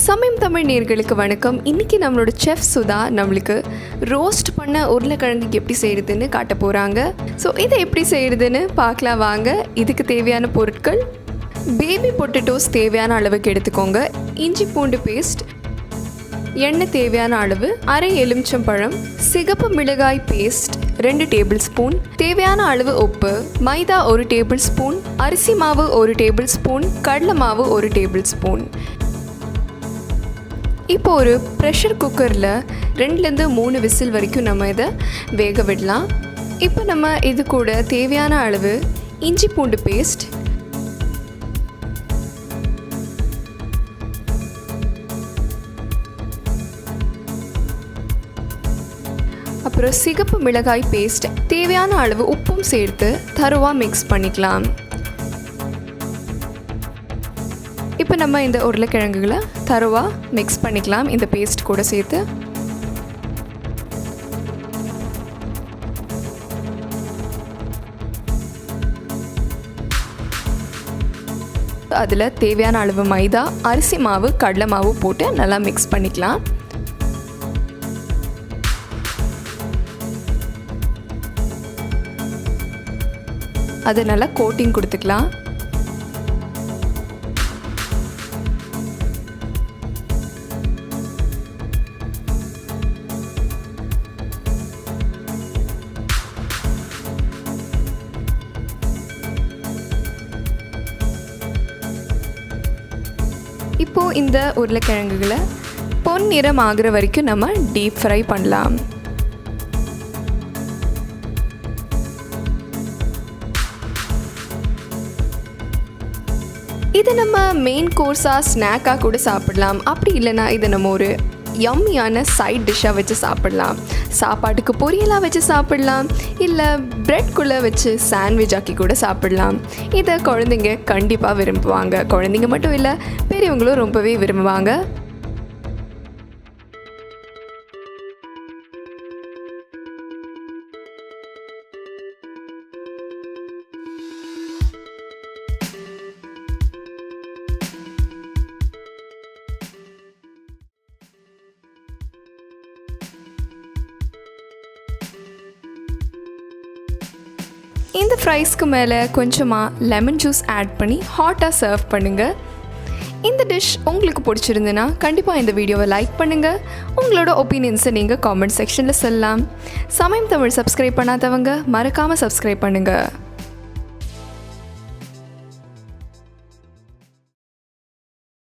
சமயம் தமிழ் நேயர்களுக்கு வணக்கம். இன்றைக்கி நம்மளோட செஃப் சுதா நம்மளுக்கு ரோஸ்ட் பண்ண உருளைக்கிழங்குக்கு எப்படி செய்கிறதுன்னு காட்ட போகிறாங்க. ஸோ இதை எப்படி செய்கிறதுன்னு பார்க்கலாம் வாங்க. இதுக்கு தேவையான பொருட்கள்: பேபி பொட்டேட்டோஸ் தேவையான அளவுக்கு எடுத்துக்கோங்க, இஞ்சி பூண்டு பேஸ்ட், எண்ணெய் தேவையான அளவு, அரை எலுமிச்சம்பழம், சிகப்பு மிளகாய் பேஸ்ட் 2 டேபிள் ஸ்பூன், தேவையான அளவு உப்பு, மைதா 1 டேபிள் ஸ்பூன், அரிசி மாவு 1 டேபிள் ஸ்பூன், கடலை மாவு 1 டேபிள் ஸ்பூன். இப்போ ஒரு ப்ரெஷர் குக்கரில் 2லேருந்து 3 விசில் வரைக்கும் நம்ம இதை வேக விடலாம். இப்போ நம்ம இது கூட தேவையான அளவு இஞ்சி பூண்டு பேஸ்ட், அப்புறம் சிகப்பு மிளகாய் பேஸ்ட், தேவையான அளவு உப்பும் சேர்த்து தரோவா மிக்ஸ் பண்ணிக்கலாம். இப்போ நம்ம இந்த உருளைக்கிழங்குகளை தரோவா மிக்ஸ் பண்ணிக்கலாம் இந்த பேஸ்ட் கூட சேர்த்து. அதில் தேவையான அளவு மைதா, அரிசி மாவு, கடலை மாவு போட்டு நல்லா மிக்ஸ் பண்ணிக்கலாம். அது நல்லா கோட்டிங் கொடுத்துக்கலாம். இப்போது இந்த உருளைக்கிழங்குகளை பொன்னிறம் ஆகிற வரைக்கும் நம்ம டீப் ஃப்ரை பண்ணலாம். இதை நம்ம மெயின் கோர்ஸாக ஸ்நாக்காக கூட சாப்பிடலாம். அப்படி இல்லைனா இதை நம்ம ஒரு யம்மியான சைட் டிஷ்ஷாக வச்சு சாப்பிடலாம். சாப்பாட்டுக்கு பொரியலாக வச்சு சாப்பிடலாம், இல்லை ப்ரெட்குள்ளே வச்சு சாண்ட்விச் ஆக்கி கூட சாப்பிடலாம். இதை குழந்தைங்க கண்டிப்பாக விரும்புவாங்க. குழந்தைங்க மட்டும் இல்லை, பெரியவங்களும் ரொம்பவே விரும்புவாங்க. இந்த ஃப்ரைஸ்க்கு மேலே கொஞ்சமாக லெமன் ஜூஸ் ஆட் பண்ணி ஹாட்டாக சர்வ் பண்ணுங்கள். இந்த டிஷ் உங்களுக்கு பிடிச்சிருந்துன்னா கண்டிப்பாக இந்த வீடியோவை லைக் பண்ணுங்கள். உங்களோட ஒப்பீனியன்ஸை நீங்கள் காமெண்ட் செக்ஷனில் சொல்லலாம். சமயம் தமிழ் சப்ஸ்கிரைப் பண்ணாதவங்க மறக்காமல் சப்ஸ்கிரைப் பண்ணுங்கள்.